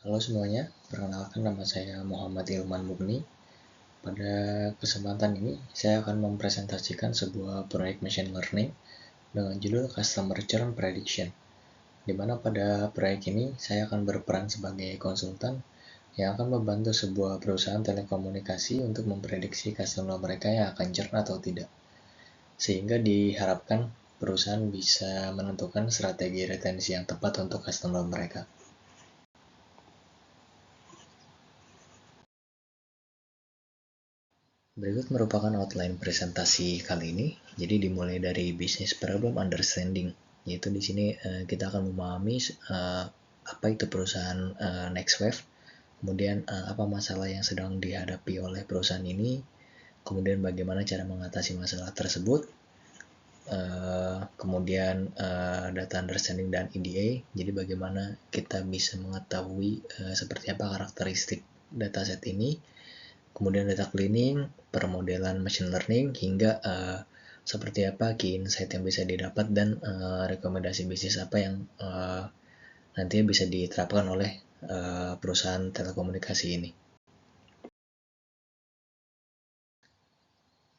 Halo semuanya, perkenalkan nama saya Muhammad Ilman Mugni. Pada kesempatan ini, saya akan mempresentasikan sebuah proyek machine learning dengan judul Customer Churn Prediction, di mana pada proyek ini saya akan berperan sebagai konsultan yang akan membantu sebuah perusahaan telekomunikasi untuk memprediksi customer mereka yang akan churn atau tidak, sehingga diharapkan perusahaan bisa menentukan strategi retensi yang tepat untuk customer mereka. Berikut merupakan outline presentasi kali ini. Jadi dimulai dari business problem understanding, yaitu di sini kita akan memahami apa itu perusahaan NextWave, kemudian apa masalah yang sedang dihadapi oleh perusahaan ini, kemudian bagaimana cara mengatasi masalah tersebut, kemudian data understanding dan EDA. Jadi bagaimana kita bisa mengetahui seperti apa karakteristik dataset ini, kemudian data cleaning, permodelan machine learning, hingga seperti apa key insight yang bisa didapat dan rekomendasi bisnis apa yang nantinya bisa diterapkan oleh perusahaan telekomunikasi ini.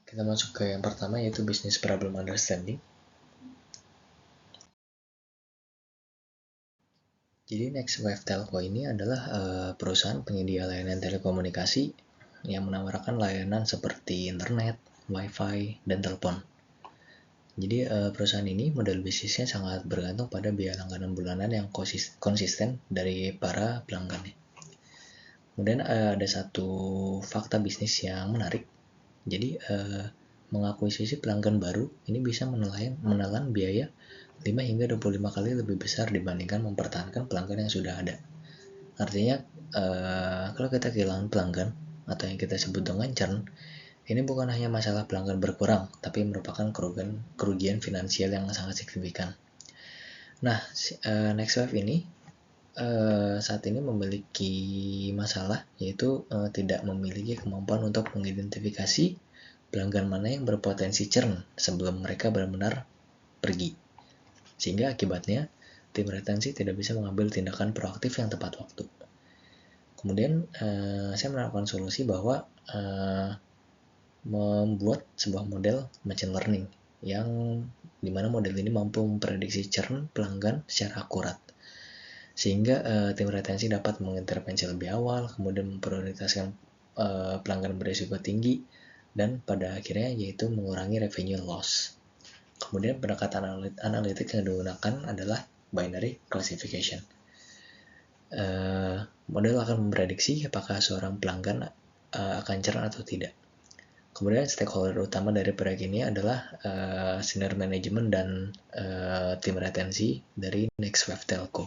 Kita masuk ke yang pertama, yaitu business problem understanding. Jadi NextWave Telco ini adalah perusahaan penyedia layanan telekomunikasi yang menawarkan layanan seperti internet, wifi, dan telepon. Jadi perusahaan ini model bisnisnya sangat bergantung pada biaya langganan bulanan yang konsisten dari para pelanggannya. Kemudian ada satu fakta bisnis yang menarik. Jadi mengakuisisi pelanggan baru ini bisa menelan biaya 5 hingga 25 kali lebih besar dibandingkan mempertahankan pelanggan yang sudah ada. Artinya kalau kita kehilangan pelanggan atau yang kita sebut dengan churn, ini bukan hanya masalah pelanggan berkurang, tapi merupakan kerugian finansial yang sangat signifikan. Nah, NextWave ini saat ini memiliki masalah, yaitu tidak memiliki kemampuan untuk mengidentifikasi pelanggan mana yang berpotensi churn sebelum mereka benar-benar pergi. Sehingga akibatnya, tim retensi tidak bisa mengambil tindakan proaktif yang tepat waktu. Kemudian saya menemukan solusi bahwa membuat sebuah model machine learning yang dimana model ini mampu memprediksi churn pelanggan secara akurat, sehingga tim retensi dapat mengintervensi lebih awal, kemudian memprioritaskan pelanggan berisiko tinggi, dan pada akhirnya yaitu mengurangi revenue loss. Kemudian pendekatan analitik yang digunakan adalah binary classification. Model akan memprediksi apakah seorang pelanggan akan churn atau tidak. Kemudian stakeholder utama dari proyek ini adalah senior management dan tim retensi dari NextWave Telco.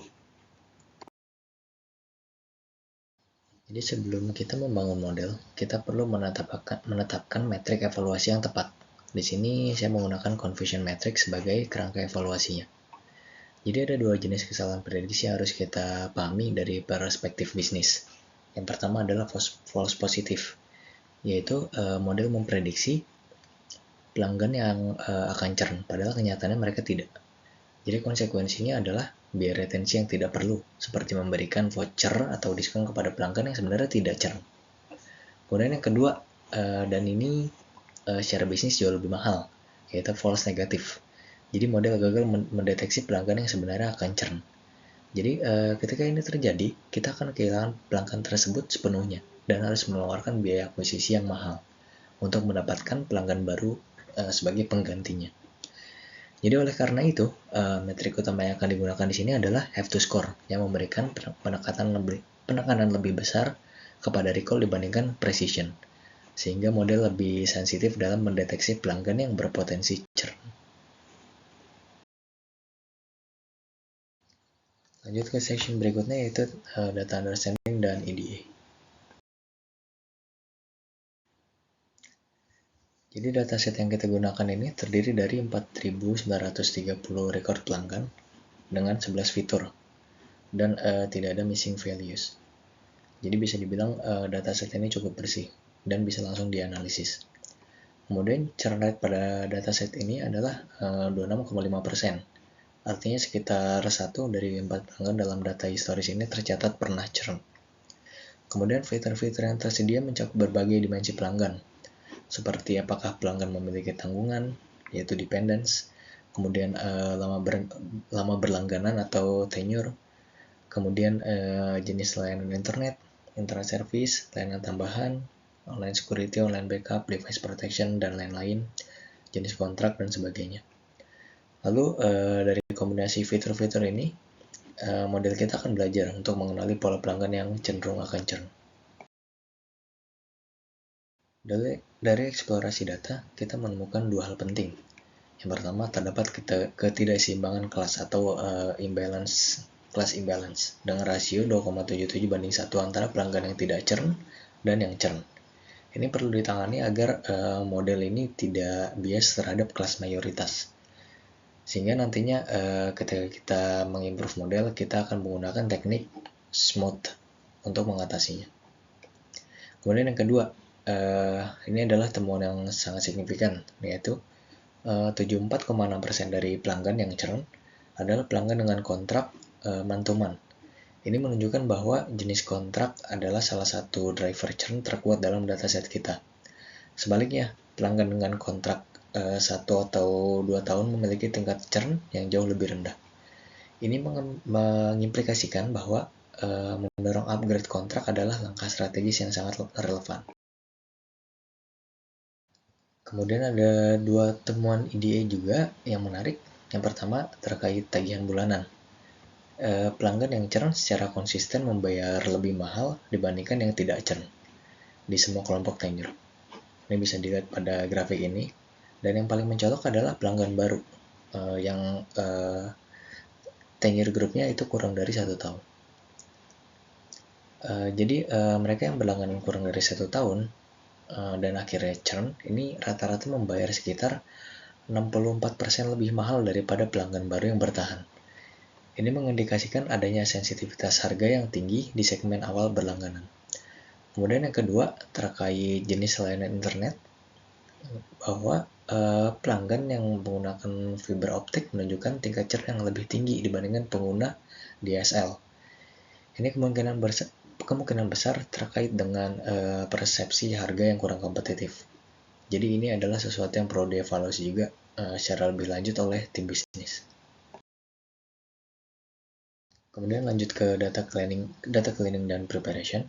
Jadi sebelum kita membangun model, kita perlu menetapkan metrik evaluasi yang tepat. Di sini saya menggunakan confusion metric sebagai kerangka evaluasinya. Jadi ada dua jenis kesalahan prediksi yang harus kita pahami dari perspektif bisnis. Yang pertama adalah false positive, yaitu model memprediksi pelanggan yang akan churn, padahal kenyataannya mereka tidak. Jadi konsekuensinya adalah biaya retensi yang tidak perlu, seperti memberikan voucher atau diskon kepada pelanggan yang sebenarnya tidak churn. Kemudian yang kedua, dan ini secara bisnis jauh lebih mahal, yaitu false negative. Jadi model gagal mendeteksi pelanggan yang sebenarnya akan churn. Jadi ketika ini terjadi, kita akan kehilangan pelanggan tersebut sepenuhnya dan harus mengeluarkan biaya akuisisi yang mahal untuk mendapatkan pelanggan baru sebagai penggantinya. Jadi oleh karena itu, metrik utama yang akan digunakan di sini adalah have to score yang memberikan penekanan lebih besar kepada recall dibandingkan precision, sehingga model lebih sensitif dalam mendeteksi pelanggan yang berpotensi churn. Lanjut ke section berikutnya, yaitu data understanding dan EDA. Jadi dataset yang kita gunakan ini terdiri dari 4.930 record pelanggan dengan 11 fitur dan tidak ada missing values. Jadi bisa dibilang dataset ini cukup bersih dan bisa langsung dianalisis. Kemudian churn rate pada dataset ini adalah 26,5%. Artinya sekitar 1 dari 4 pelanggan dalam data historis ini tercatat pernah churn. Kemudian fitur-fitur yang tersedia mencakup berbagai dimensi pelanggan, seperti apakah pelanggan memiliki tanggungan, yaitu dependence, kemudian lama berlangganan atau tenure, kemudian jenis layanan internet service, layanan tambahan, online security, online backup, device protection, dan lain-lain, jenis kontrak, dan sebagainya. Lalu dari kombinasi fitur-fitur ini, model kita akan belajar untuk mengenali pola pelanggan yang cenderung akan churn. Dari eksplorasi data, kita menemukan 2 hal penting. Yang pertama, terdapat ketidakseimbangan kelas atau class imbalance dengan rasio 2,77 banding 1 antara pelanggan yang tidak churn dan yang churn. Ini perlu ditangani agar model ini tidak bias terhadap kelas mayoritas. Sehingga nantinya ketika kita mengimprove model, kita akan menggunakan teknik smooth untuk mengatasinya. Kemudian yang kedua, ini adalah temuan yang sangat signifikan, yaitu 74,6% dari pelanggan yang churn adalah pelanggan dengan kontrak man-to-man. Ini menunjukkan bahwa jenis kontrak adalah salah satu driver churn terkuat dalam dataset kita. Sebaliknya, pelanggan dengan kontrak 1 atau 2 tahun memiliki tingkat churn yang jauh lebih rendah. Ini mengimplikasikan bahwa mendorong upgrade kontrak adalah langkah strategis yang sangat relevan. Kemudian ada 2 temuan IDA juga yang menarik. Yang pertama terkait tagihan bulanan. Pelanggan yang churn secara konsisten membayar lebih mahal dibandingkan yang tidak churn di semua kelompok tenure. Ini bisa dilihat pada grafik ini. Dan yang paling mencolok adalah pelanggan baru yang tenure grupnya itu kurang dari 1 tahun. Jadi mereka yang berlangganan kurang dari 1 tahun dan akhirnya churn, ini rata-rata membayar sekitar 64% lebih mahal daripada pelanggan baru yang bertahan. Ini mengindikasikan adanya sensitivitas harga yang tinggi di segmen awal berlangganan. Kemudian yang kedua, terkait jenis layanan internet, bahwa pelanggan yang menggunakan fiber optik menunjukkan tingkat churn yang lebih tinggi dibandingkan pengguna DSL. Ini kemungkinan besar terkait dengan persepsi harga yang kurang kompetitif. Jadi ini adalah sesuatu yang perlu dievaluasi juga secara lebih lanjut oleh tim bisnis. Kemudian lanjut ke data cleaning dan preparation.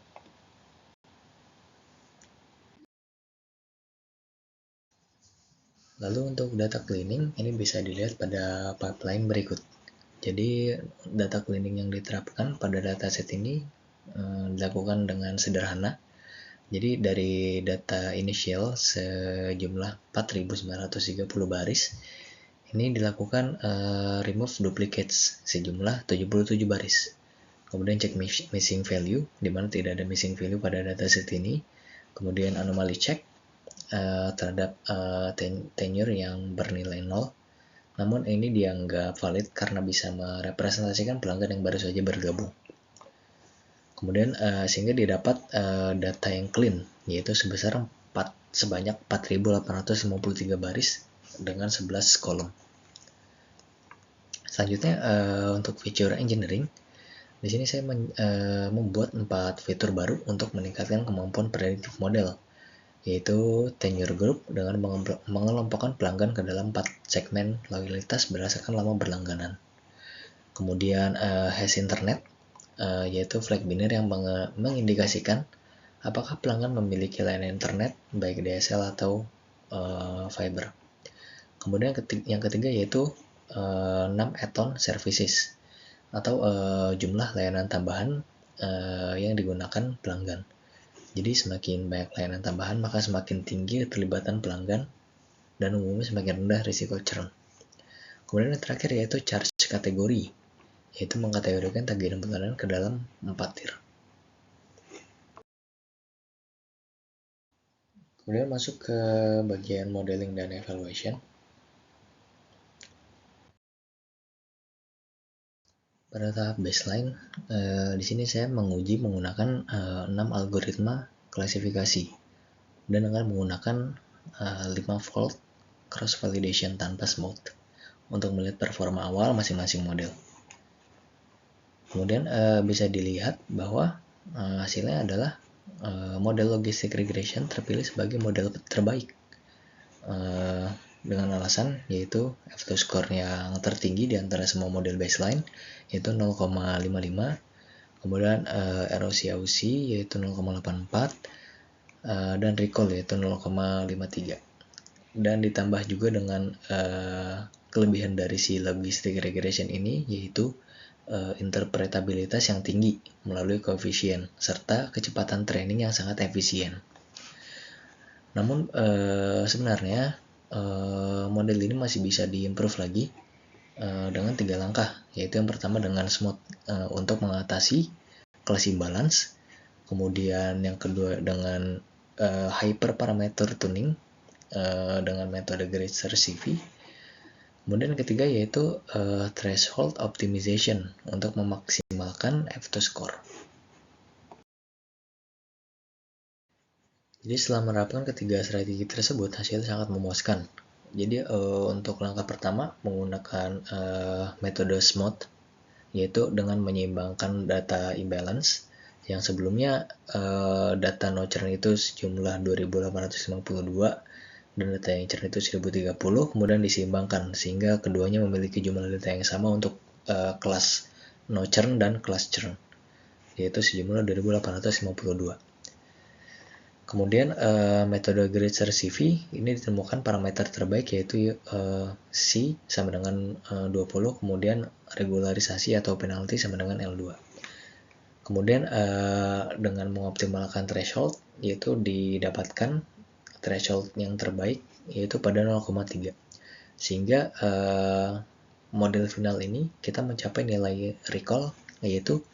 Lalu untuk data cleaning ini bisa dilihat pada pipeline berikut. Jadi data cleaning yang diterapkan pada dataset ini dilakukan dengan sederhana. Jadi dari data initial sejumlah 4.930 baris, ini dilakukan remove duplicates sejumlah 77 baris. Kemudian cek missing value, di mana tidak ada missing value pada dataset ini. Kemudian anomaly check terhadap tenure yang bernilai 0. Namun ini dianggap valid karena bisa merepresentasikan pelanggan yang baru saja bergabung. Kemudian sehingga didapat data yang clean, yaitu sebanyak 4.853 baris dengan 11 kolom. Selanjutnya untuk feature engineering, di sini saya membuat 4 fitur baru untuk meningkatkan kemampuan prediktif model, yaitu tenure group dengan mengelompokkan pelanggan ke dalam 4 segmen loyalitas berdasarkan lama berlangganan. Kemudian hash internet, yaitu flag binary yang mengindikasikan apakah pelanggan memiliki layanan internet baik DSL atau fiber. Kemudian yang ketiga yaitu 6 add-on services atau jumlah layanan tambahan yang digunakan pelanggan. Jadi semakin banyak layanan tambahan, maka semakin tinggi keterlibatan pelanggan dan umumnya semakin rendah risiko churn. Kemudian yang terakhir yaitu charge kategori, yaitu mengkategorikan tagihan bulanan ke dalam 4 tier. Kemudian masuk ke bagian modeling dan evaluation. Pada tahap baseline, di sini saya menguji menggunakan 6 algoritma klasifikasi dan dengan menggunakan 5-fold cross validation tanpa smooth untuk melihat performa awal masing-masing model. Kemudian bisa dilihat bahwa hasilnya adalah model logistic regression terpilih sebagai model terbaik dengan alasan yaitu F2 score yang tertinggi di antara semua model baseline yaitu 0,55, kemudian ROC yaitu 0,84 dan recall yaitu 0,53, dan ditambah juga dengan kelebihan dari si logistic regression ini yaitu interpretabilitas yang tinggi melalui koefisien serta kecepatan training yang sangat efisien. Namun sebenarnya model ini masih bisa diimprove lagi dengan 3 langkah, yaitu yang pertama dengan smooth untuk mengatasi class imbalance, kemudian yang kedua dengan hyperparameter tuning dengan metode Greiser CV, kemudian yang ketiga yaitu threshold optimization untuk memaksimalkan F2 score. Jadi setelah menerapkan ketiga strategi tersebut, hasil sangat memuaskan. Jadi untuk langkah pertama menggunakan metode smooth, yaitu dengan menyeimbangkan data imbalance yang sebelumnya data no churn itu sejumlah 2852 dan data yang churn itu 1030, kemudian diseimbangkan sehingga keduanya memiliki jumlah data yang sama untuk kelas no churn dan kelas churn, yaitu sejumlah 2852. Kemudian metode Greiser CV ini ditemukan parameter terbaik yaitu C sama dengan 20, kemudian regularisasi atau penalti sama dengan L2. Kemudian dengan mengoptimalkan threshold yaitu didapatkan threshold yang terbaik yaitu pada 0,3, sehingga model final ini kita mencapai nilai recall yaitu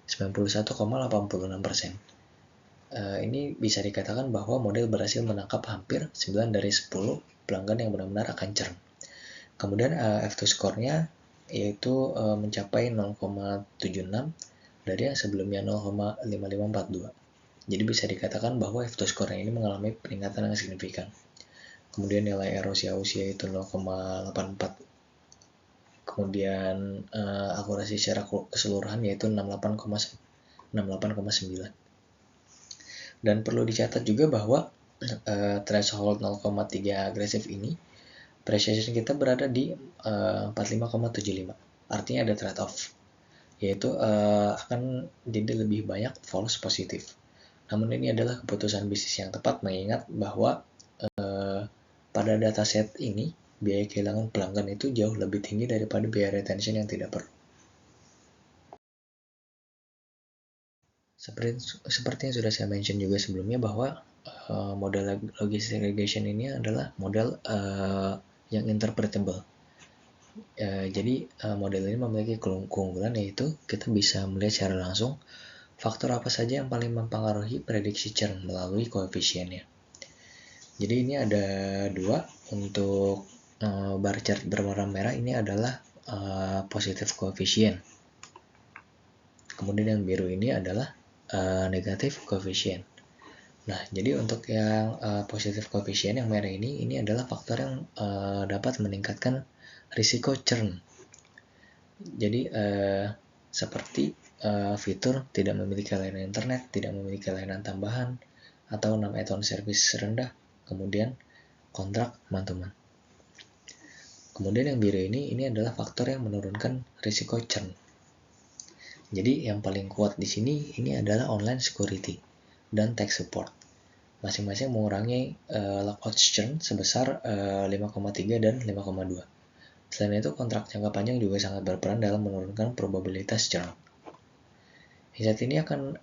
91,86%. Ini bisa dikatakan bahwa model berhasil menangkap hampir 9 dari 10 pelanggan yang benar-benar akan churn. Kemudian F2 score-nya yaitu mencapai 0,76 dari yang sebelumnya 0,5542. Jadi bisa dikatakan bahwa F2 score ini mengalami peningkatan yang signifikan. Kemudian nilai ROC yaitu 0,84. Kemudian akurasi secara keseluruhan yaitu 68,9. Dan perlu dicatat juga bahwa threshold 0,3 agresif ini precision kita berada di 45,75. Artinya ada trade off, yaitu akan jadi lebih banyak false positif. Namun ini adalah keputusan bisnis yang tepat mengingat bahwa pada dataset ini biaya kehilangan pelanggan itu jauh lebih tinggi daripada biaya retention yang tidak perlu. Seperti yang sudah saya mention juga sebelumnya bahwa model logistic regression ini adalah model yang interpretable. Jadi model ini memiliki keunggulan yaitu kita bisa melihat secara langsung faktor apa saja yang paling mempengaruhi prediksi churn melalui koefisiennya. Jadi ini ada dua. Untuk bar chart berwarna merah ini adalah positive coefficient. Kemudian yang biru ini adalah negative coefficient. Nah, jadi untuk yang positive coefficient yang merah ini adalah faktor yang dapat meningkatkan risiko churn. Jadi seperti fitur tidak memiliki layanan internet, tidak memiliki layanan tambahan, atau 6 add-on service rendah, kemudian kontrak man-to-man. Kemudian yang biru ini adalah faktor yang menurunkan risiko churn. Jadi yang paling kuat di sini ini adalah online security dan tech support. Masing-masing mengurangi lockout churn sebesar 5,3 dan 5,2. Selain itu, kontrak jangka panjang juga sangat berperan dalam menurunkan probabilitas churn. Insight ini akan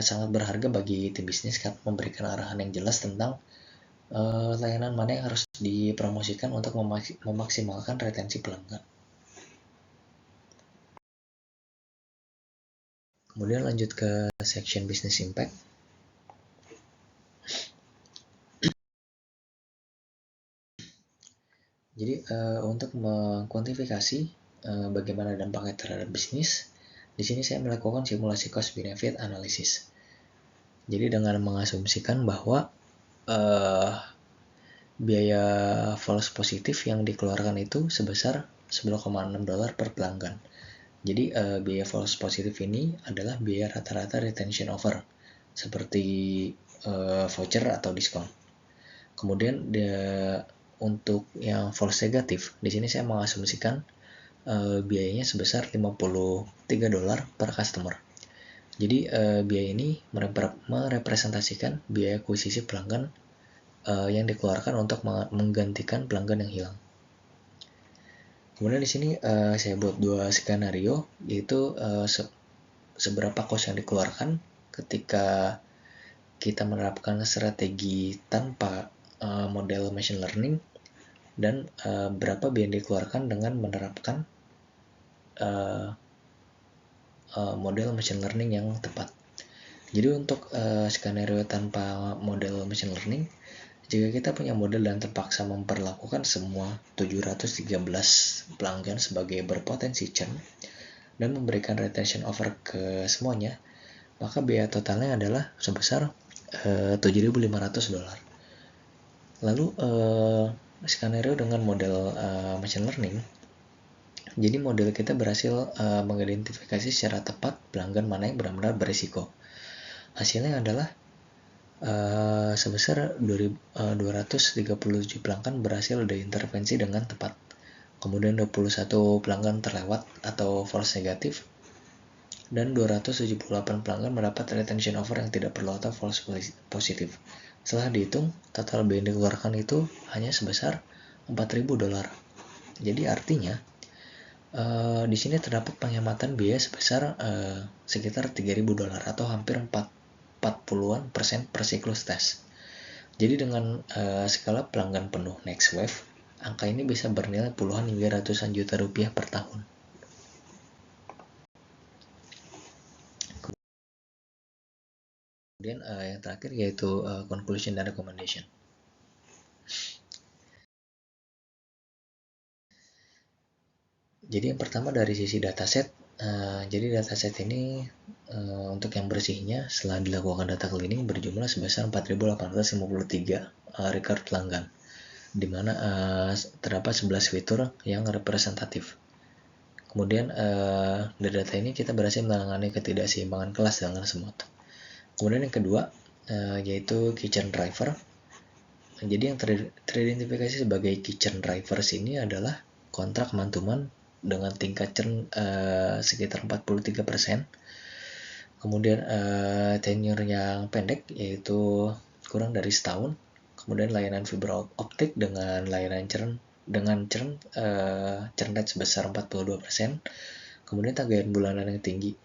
sangat berharga bagi tim bisnis karena memberikan arahan yang jelas tentang layanan mana yang harus dipromosikan untuk memaksimalkan retensi pelanggan. Kemudian lanjut ke section business impact. Jadi untuk mengkuantifikasi bagaimana dampaknya terhadap bisnis, di sini saya melakukan simulasi cost benefit analysis. Jadi dengan mengasumsikan bahwa biaya false positif yang dikeluarkan itu sebesar $10,6 per pelanggan. Jadi biaya false positif ini adalah biaya rata-rata retention offer seperti voucher atau diskon. Kemudian untuk yang false negatif, di sini saya mengasumsikan biayanya sebesar $53 per customer. Jadi biaya ini merepresentasikan biaya akuisisi pelanggan yang dikeluarkan untuk menggantikan pelanggan yang hilang. Kemudian di sini saya buat dua skenario, yaitu seberapa cost yang dikeluarkan ketika kita menerapkan strategi tanpa model machine learning, dan berapa biaya yang dikeluarkan dengan menerapkan model machine learning yang tepat. Jadi untuk skenario tanpa model machine learning, jika kita punya model dan terpaksa memperlakukan semua 713 pelanggan sebagai berpotensi churn dan memberikan retention offer ke semuanya, maka biaya totalnya adalah sebesar $7.500. Lalu skenario dengan model machine learning, jadi model kita berhasil mengidentifikasi secara tepat pelanggan mana yang benar-benar berisiko. Hasilnya adalah sebesar 237 pelanggan berhasil diintervensi dengan tepat. Kemudian 21 pelanggan terlewat atau false negatif, dan 278 pelanggan mendapat retention offer yang tidak perlu atau false positif. Setelah dihitung, total biaya yang dikeluarkan itu hanya sebesar $4.000. Jadi artinya di sini terdapat penghematan biaya sebesar sekitar $3.000 atau hampir 40% per siklus tes. Jadi dengan skala pelanggan penuh next wave, angka ini bisa bernilai puluhan hingga ratusan juta rupiah per tahun. Kemudian yang terakhir yaitu conclusion dan recommendation. Jadi yang pertama dari sisi dataset, jadi dataset ini untuk yang bersihnya setelah dilakukan data cleaning berjumlah sebesar 4.853 record pelanggan, di mana terdapat 11 fitur yang representatif. Kemudian dari data ini kita berhasil menangani ketidakseimbangan kelas dengan smooth. Kemudian yang kedua yaitu kitchen driver. Jadi yang teridentifikasi sebagai kitchen drivers ini adalah kontrak man-to-man dengan tingkat churn sekitar 43%. Kemudian tenure yang pendek yaitu kurang dari setahun. Kemudian layanan fiber optik dengan layanan churn rate sebesar 42%. Kemudian tagihan bulanan yang tinggi,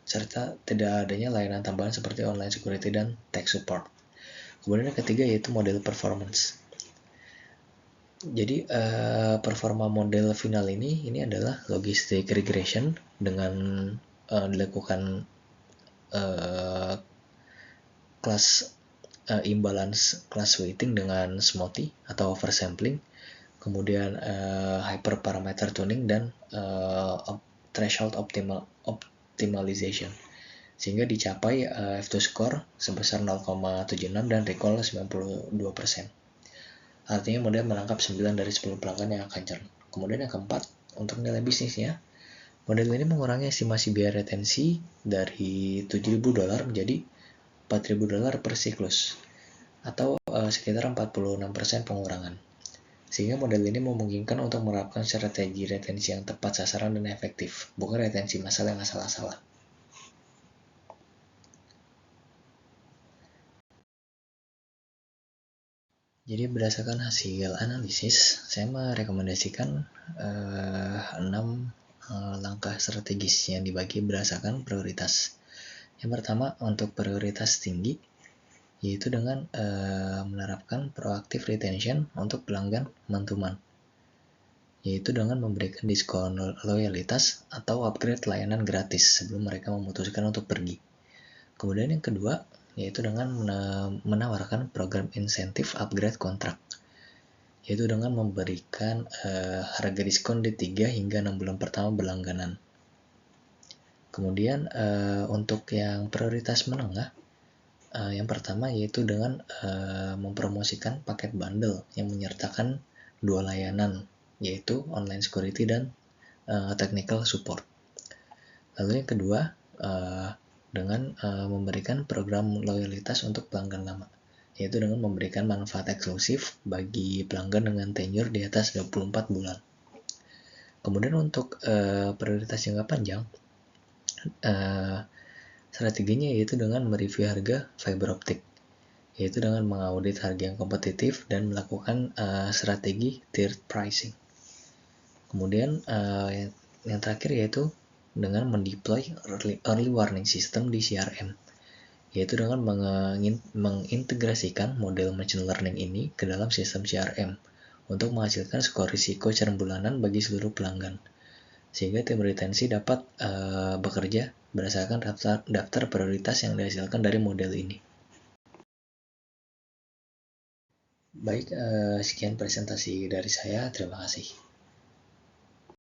serta tidak adanya layanan tambahan seperti online security dan tech support. Kemudian yang ketiga yaitu model performance. Jadi performa model final ini adalah logistic regression dengan dilakukan class imbalance class weighting dengan SMOTI atau oversampling, kemudian hyperparameter tuning dan threshold optimization, sehingga dicapai F2 score sebesar 0,76 dan recall 92%. Artinya model menangkap 9 dari 10 pelanggan yang akan churn. Kemudian yang keempat, untuk nilai bisnisnya, model ini mengurangi estimasi biaya retensi dari $7.000 menjadi $4.000 per siklus, atau sekitar 46% pengurangan. Sehingga model ini memungkinkan untuk menerapkan strategi retensi yang tepat sasaran dan efektif, bukan retensi massal yang asal-asalan. Jadi berdasarkan hasil analisis, saya merekomendasikan 6 langkah strategis yang dibagi berdasarkan prioritas. Yang pertama, untuk prioritas tinggi, yaitu dengan menerapkan proactive retention untuk pelanggan man-to-man, yaitu dengan memberikan diskon loyalitas atau upgrade layanan gratis sebelum mereka memutuskan untuk pergi. Kemudian yang kedua, yaitu dengan menawarkan program insentif upgrade kontrak, yaitu dengan memberikan harga diskon di 3 hingga 6 bulan pertama berlangganan. Kemudian untuk yang prioritas menengah, yang pertama yaitu dengan mempromosikan paket bundle yang menyertakan 2 layanan yaitu online security dan technical support. Lalu yang kedua, dengan memberikan program loyalitas untuk pelanggan lama, yaitu dengan memberikan manfaat eksklusif bagi pelanggan dengan tenure di atas 24 bulan. Kemudian untuk prioritas jangka panjang, strateginya yaitu dengan mereview harga fiber optik, yaitu dengan mengaudit harga yang kompetitif dan melakukan strategi tiered pricing. Kemudian yang terakhir yaitu dengan mendeploy early warning system di CRM, yaitu dengan mengintegrasikan model machine learning ini ke dalam sistem CRM untuk menghasilkan skor risiko churn bulanan bagi seluruh pelanggan, sehingga tim retensi dapat bekerja berdasarkan daftar prioritas yang dihasilkan dari model ini. Baik, sekian presentasi dari saya. Terima kasih.